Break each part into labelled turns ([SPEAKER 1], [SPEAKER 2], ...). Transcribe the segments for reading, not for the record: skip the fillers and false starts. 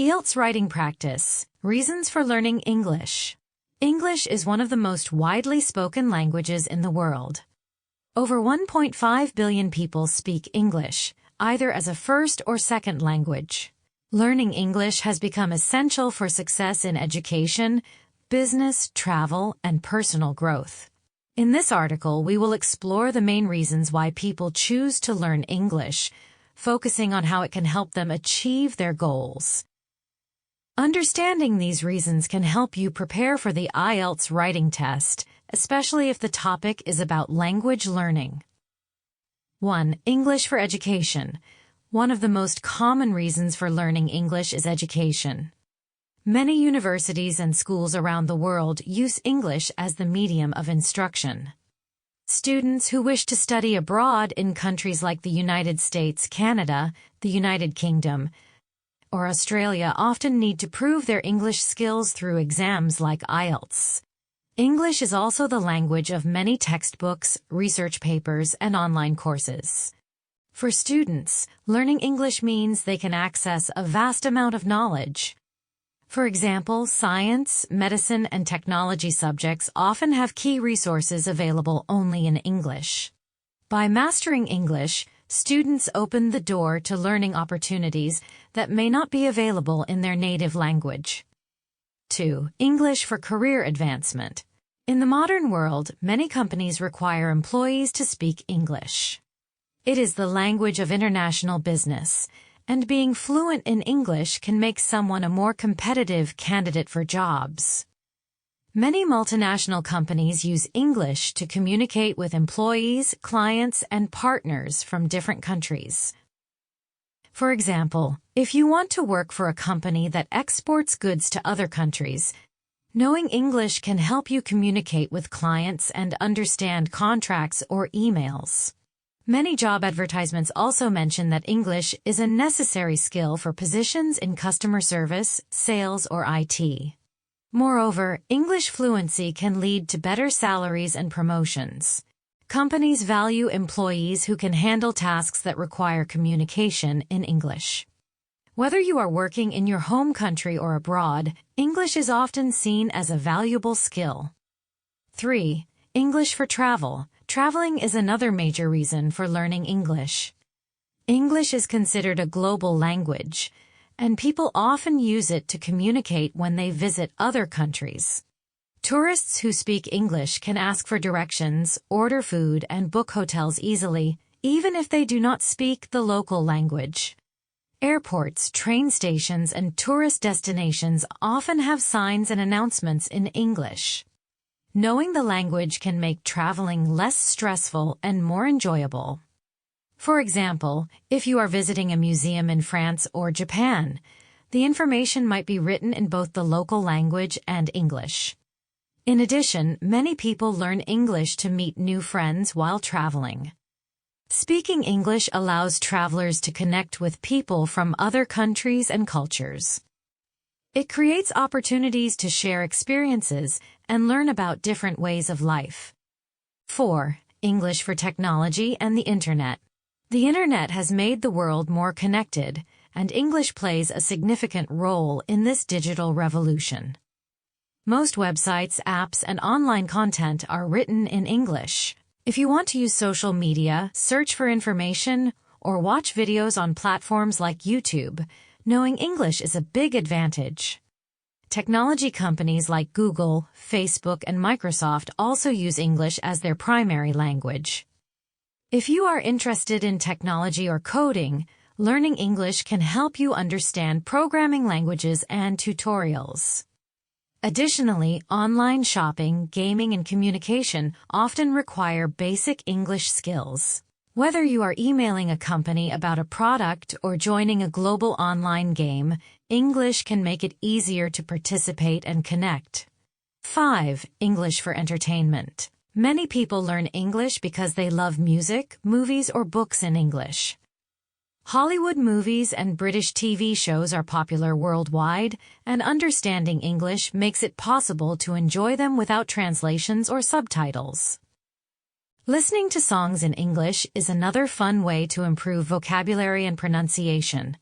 [SPEAKER 1] IELTS writing practice. Reasons for learning English. English is one of the most widely spoken languages in the world. Over 1.5 billion people speak English, either as a first or second language. Learning English has become essential for success in education, business, travel, and personal growth. In this article, we will explore the main reasons why people choose to learn English, focusing on how it can help them achieve their goals. Understanding these reasons can help you prepare for the IELTS writing test, especially if the topic is about language learning. 1. English for education. One of the most common reasons for learning English is education. Many universities and schools around the world use English as the medium of instruction. Students who wish to study abroad in countries like the United States, Canada, the United Kingdom, or Australia often need to prove their English skills through exams like IELTS. English is also the language of many textbooks, research papers, and online courses. For students, learning English means they can access a vast amount of knowledge. For example, science, medicine, and technology subjects often have key resources available only in English. By mastering English, students open the door to learning opportunities that may not be available in their native language. 2. English for career advancement. In the modern world, many companies require employees to speak English. It is the language of international business, and being fluent in English can make someone a more competitive candidate for jobs. Many multinational companies use English to communicate with employees, clients, and partners from different countries. For example, if you want to work for a company that exports goods to other countries, knowing English can help you communicate with clients and understand contracts or emails. Many job advertisements also mention that English is a necessary skill for positions in customer service, sales, or IT. Moreover, English fluency can lead to better salaries and promotions. Companies value employees who can handle tasks that require communication in English. Whether you are working in your home country or abroad, English is often seen as a valuable skill. 3. English for travel. Traveling is another major reason for learning English. English is considered a global language, and people often use it to communicate when they visit other countries. Tourists who speak English can ask for directions, order food, and book hotels easily, even if they do not speak the local language. Airports, train stations, and tourist destinations often have signs and announcements in English. Knowing the language can make traveling less stressful and more enjoyable. For example, if you are visiting a museum in France or Japan, the information might be written in both the local language and English. In addition, many people learn English to meet new friends while traveling. Speaking English allows travelers to connect with people from other countries and cultures. It creates opportunities to share experiences and learn about different ways of life. 4. English for technology and the Internet. The Internet has made the world more connected, and English plays a significant role in this digital revolution. Most websites, apps, and online content are written in English. If you want to use social media, search for information, or watch videos on platforms like YouTube, knowing English is a big advantage. Technology companies like Google, Facebook, and Microsoft also use English as their primary language. If you are interested in technology or coding, learning English can help you understand programming languages and tutorials. Additionally, online shopping, gaming, and communication often require basic English skills. Whether you are emailing a company about a product or joining a global online game, English can make it easier to participate and connect. 5. English for entertainment. Many people learn English because they love music, movies, or books in English. Hollywood movies and British TV shows are popular worldwide, and understanding English makes it possible to enjoy them without translations or subtitles. Listening to songs in English is another fun way to improve vocabulary and pronunciation.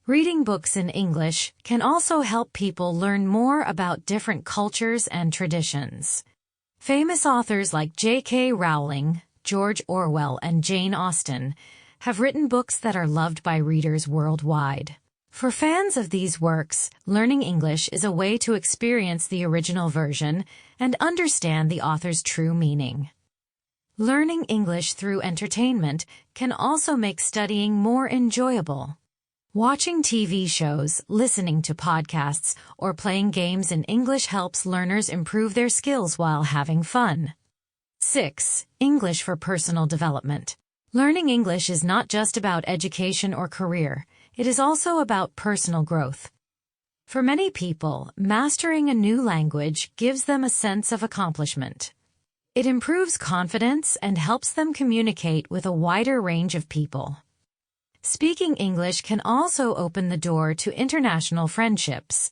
[SPEAKER 1] Reading books in English can also help people learn more about different cultures and traditions. Famous authors like J.K. Rowling, George Orwell, and Jane Austen have written books that are loved by readers worldwide. For fans of these works, learning English is a way to experience the original version and understand the author's true meaning. Learning English through entertainment can also make studying more enjoyable. Watching TV shows, listening to podcasts, or playing games in English helps learners improve their skills while having fun. 6. English for personal development. Learning English is not just about education or career, it is also about personal growth. For many people, mastering a new language gives them a sense of accomplishment. It improves confidence and helps them communicate with a wider range of people. Speaking English can also open the door to international friendships.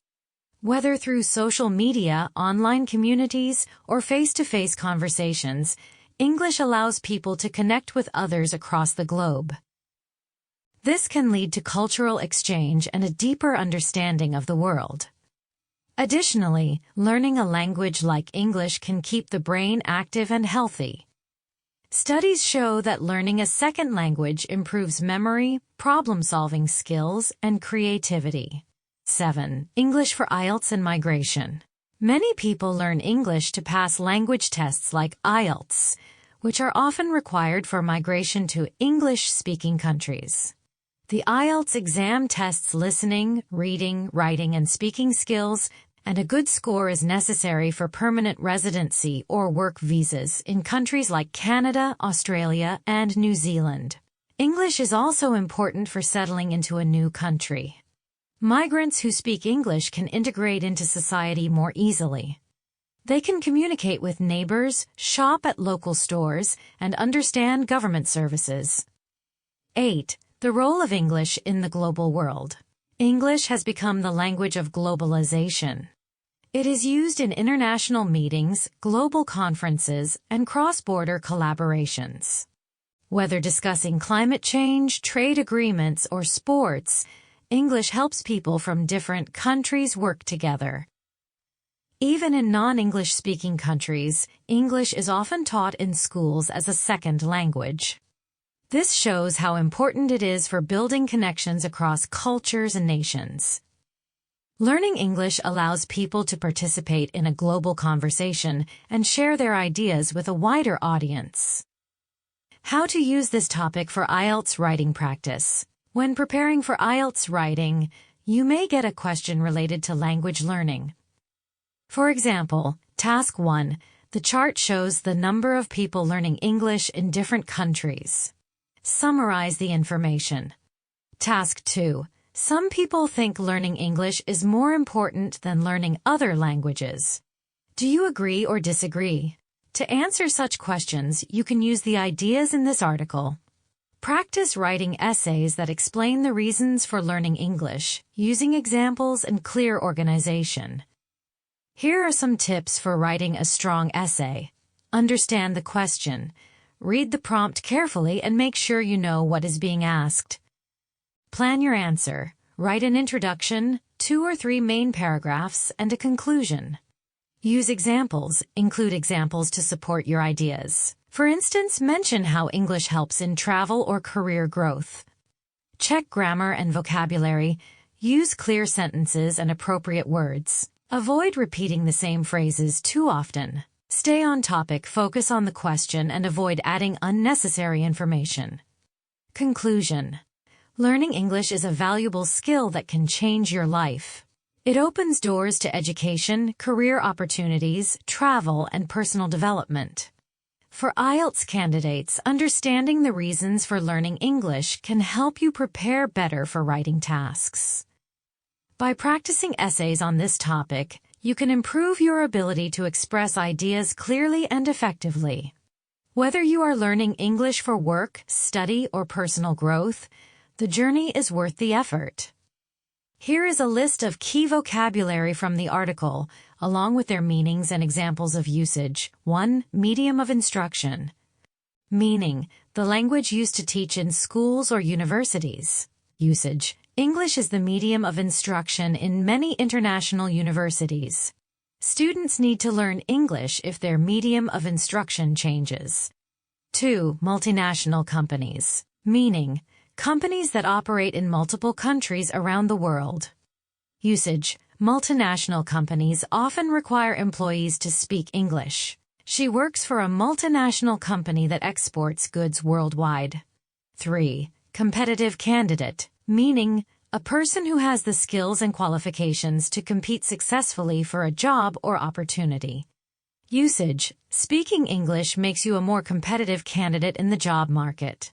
[SPEAKER 1] Whether through social media, online communities, or face-to-face conversations, English allows people to connect with others across the globe. This can lead to cultural exchange and a deeper understanding of the world. Additionally, learning a language like English can keep the brain active and healthy. Studies show that learning a second language improves memory, problem-solving skills, and creativity. 7. English for IELTS and migration. Many people learn English to pass language tests like IELTS, which are often required for migration to English-speaking countries. The IELTS exam tests listening, reading, writing, and speaking skills, and a good score is necessary for permanent residency or work visas in countries like Canada, Australia, and New Zealand. English is also important for settling into a new country. Migrants who speak English can integrate into society more easily. They can communicate with neighbors, shop at local stores, and understand government services. 8. The role of English in the global world. English has become the language of globalization. It is used in international meetings, global conferences, and cross-border collaborations. Whether discussing climate change, trade agreements, or sports, English helps people from different countries work together. Even in non-English speaking countries, English is often taught in schools as a second language. This shows how important it is for building connections across cultures and nations. Learning English allows people to participate in a global conversation and share their ideas with a wider audience. How to use this topic for IELTS writing practice. When preparing for IELTS writing, you may get a question related to language learning. For example, Task 1, the chart shows the number of people learning English in different countries. Summarize the information. Task 2. Some people think learning English is more important than learning other languages. Do you agree or disagree? To answer such questions, you can use the ideas in this article. Practice writing essays that explain the reasons for learning English, using examples and clear organization. Here are some tips for writing a strong essay. Understand the question. Read the prompt carefully and make sure you know what is being asked. Plan your answer. Write an introduction, 2 or 3 main paragraphs, and a conclusion. Use examples. Include examples to support your ideas. For instance, mention how English helps in travel or career growth. Check grammar and vocabulary. Use clear sentences and appropriate words. Avoid repeating the same phrases too often. Stay on topic, focus on the question, and avoid adding unnecessary information. Conclusion. Learning English is a valuable skill that can change your life. It opens doors to education, career opportunities, travel, and personal development. For IELTS candidates, understanding the reasons for learning English can help you prepare better for writing tasks. By practicing essays on this topic, you can improve your ability to express ideas clearly and effectively. Whether you are learning English for work, study, or personal growth, the journey is worth the effort. Here is a list of key vocabulary from the article, along with their meanings and examples of usage. 1. Medium of instruction. Meaning, the language used to teach in schools or universities. Usage, English is the medium of instruction in many international universities. Students need to learn English if their medium of instruction changes. 2. Multinational companies, meaning companies that operate in multiple countries around the world. Usage: multinational companies often require employees to speak English. She works for a multinational company that exports goods worldwide. 3. Competitive candidate, meaning a person who has the skills and qualifications to compete successfully for a job or opportunity. Usage: speaking English makes you a more competitive candidate in the job market.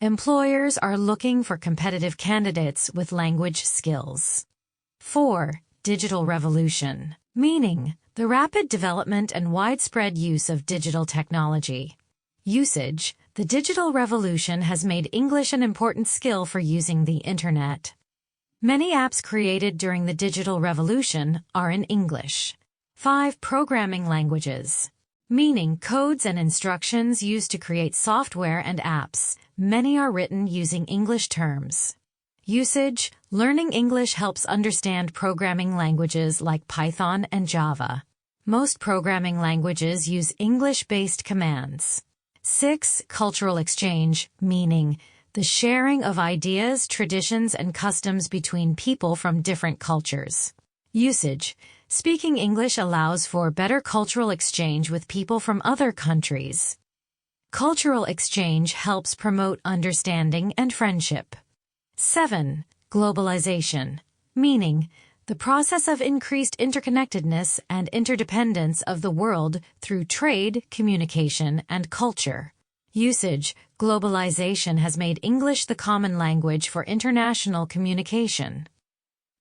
[SPEAKER 1] Employers are looking for competitive candidates with language skills. 4. Digital revolution, meaning the rapid development and widespread use of digital technology. Usage: the digital revolution has made English an important skill for using the Internet. Many apps created during the digital revolution are in English. 5. Programming languages, meaning codes and instructions used to create software and apps. Many are written using English terms. Usage: learning English helps understand programming languages like Python and Java. Most programming languages use English-based commands. 6. Cultural exchange, meaning the sharing of ideas, traditions, and customs between people from different cultures. Usage: speaking English allows for better cultural exchange with people from other countries. Cultural exchange helps promote understanding and friendship. 7. Globalization, meaning the process of increased interconnectedness and interdependence of the world through trade, communication, and culture. Usage: globalization has made English the common language for international communication.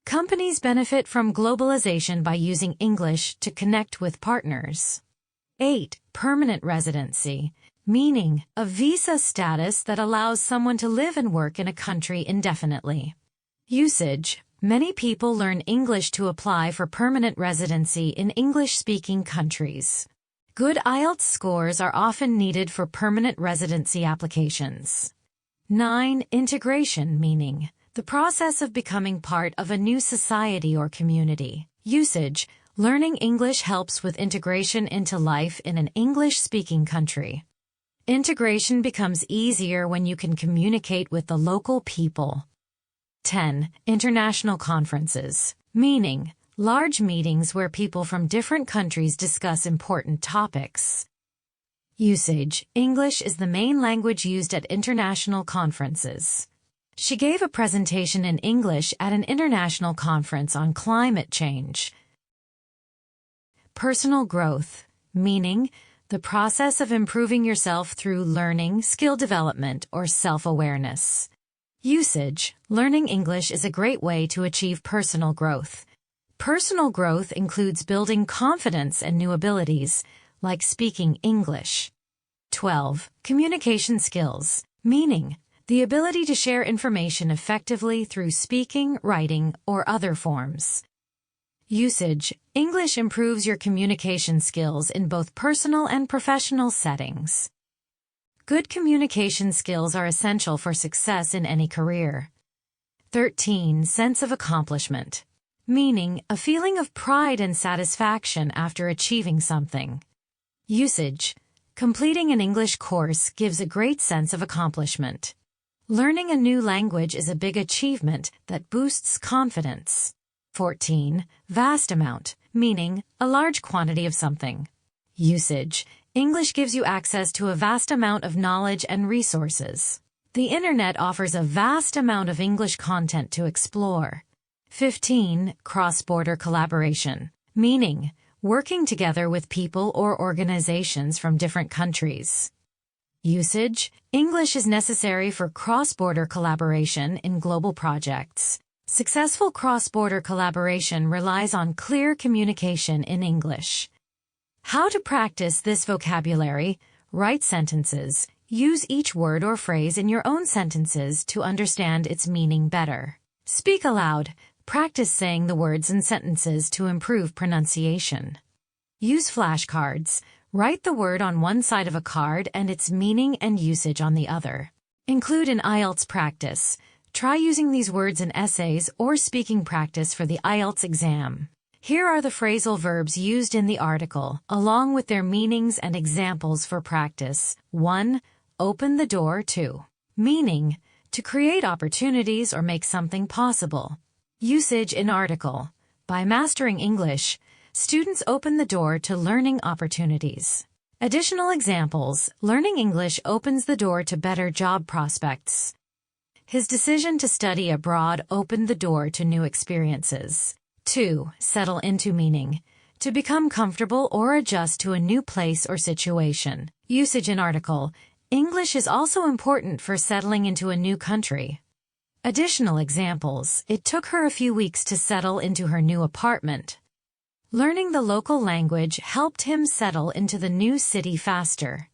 [SPEAKER 1] Companies benefit from globalization by using English to connect with partners. 8. Permanent residency, meaning a visa status that allows someone to live and work in a country indefinitely. Usage: many people learn English to apply for permanent residency in English-speaking countries. Good IELTS scores are often needed for permanent residency applications. 9. Integration, meaning the process of becoming part of a new society or community. Usage: learning English helps with integration into life in an English-speaking country. Integration becomes easier when you can communicate with the local people. 10. International conferences, meaning large meetings where people from different countries discuss important topics. Usage: English is the main language used at international conferences. She gave a presentation in English at an international conference on climate change. Personal growth, meaning the process of improving yourself through learning, skill development, or self-awareness. Usage: learning English is a great way to achieve personal growth. Personal growth includes building confidence and new abilities, like speaking English. 12. Communication skills, meaning the ability to share information effectively through speaking, writing, or other forms. Usage: English improves your communication skills in both personal and professional settings. Good communication skills are essential for success in any career. 13. Sense of accomplishment, meaning a feeling of pride and satisfaction after achieving something. Usage: completing an English course gives a great sense of accomplishment. Learning a new language is a big achievement that boosts confidence. 14. Vast amount, meaning a large quantity of something. Usage: English gives you access to a vast amount of knowledge and resources. The Internet offers a vast amount of English content to explore. 15. Cross-border collaboration, meaning working together with people or organizations from different countries. Usage: English is necessary for cross-border collaboration in global projects. Successful cross-border collaboration relies on clear communication in English. How to practice this vocabulary: write sentences. Use each word or phrase in your own sentences to understand its meaning better. Speak aloud. Practice saying the words and sentences to improve pronunciation. Use flashcards. Write the word on one side of a card and its meaning and usage on the other. Include in IELTS practice. Try using these words in essays or speaking practice for the IELTS exam. Here are the phrasal verbs used in the article, along with their meanings and examples for practice. 1. Open the door. 2. Meaning, to create opportunities or make something possible. Usage in article. By mastering English, students open the door to learning opportunities. Additional examples. Learning English opens the door to better job prospects. His decision to study abroad opened the door to new experiences. 2. Settle into. Meaning, to become comfortable or adjust to a new place or situation. Usage in article. English is also important for settling into a new country. Additional examples. It took her a few weeks to settle into her new apartment. Learning the local language helped him settle into the new city faster.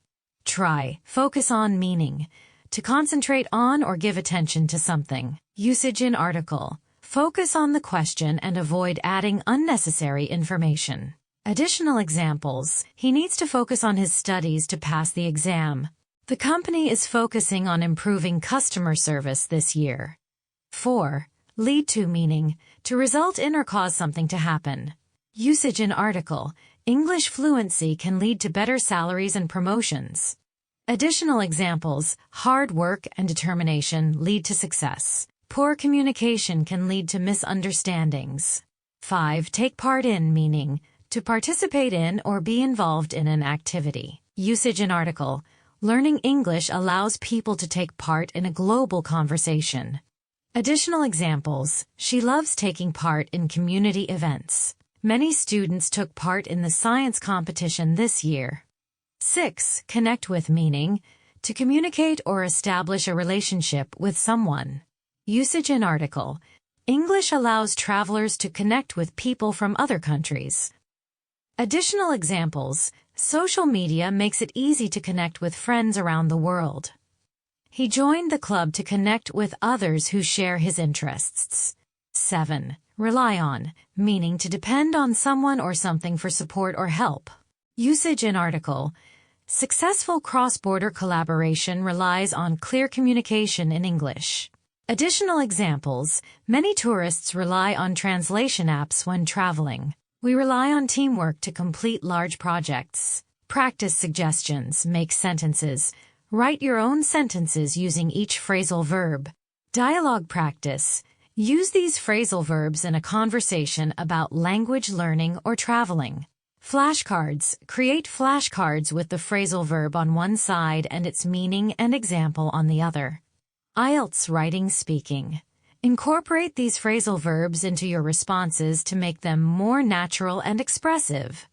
[SPEAKER 1] Try. Focus on. Meaning, to concentrate on or give attention to something. Usage in article. Focus on the question and avoid adding unnecessary information. Additional examples. He needs to focus on his studies to pass the exam. The company is focusing on improving customer service this year. 4. Lead to. Meaning, to result in or cause something to happen. Usage in article. English fluency can lead to better salaries and promotions. Additional examples. Hard work and determination lead to success. Poor communication can lead to misunderstandings. 5. Take part in. Meaning, to participate in or be involved in an activity. Usage in article. Learning English allows people to take part in a global conversation. Additional examples. She loves taking part in community events. Many students took part in the science competition this year. 6. Connect with. Meaning, to communicate or establish a relationship with someone. Usage in article. English allows travelers to connect with people from other countries. Additional examples. Social media makes it easy to connect with friends around the world. He joined the club to connect with others who share his interests. 7. Rely on. Meaning, to depend on someone or something for support or help. Usage in article. Successful cross-border collaboration relies on clear communication in English. Additional examples. Many tourists rely on translation apps when traveling. We rely on teamwork to complete large projects. Practice suggestions. Make sentences. Write your own sentences using each phrasal verb. Dialogue practice. Use these phrasal verbs in a conversation about language learning or traveling. Flashcards. Create flashcards with the phrasal verb on one side and its meaning and example on the other. IELTS writing speaking. Incorporate these phrasal verbs into your responses to make them more natural and expressive.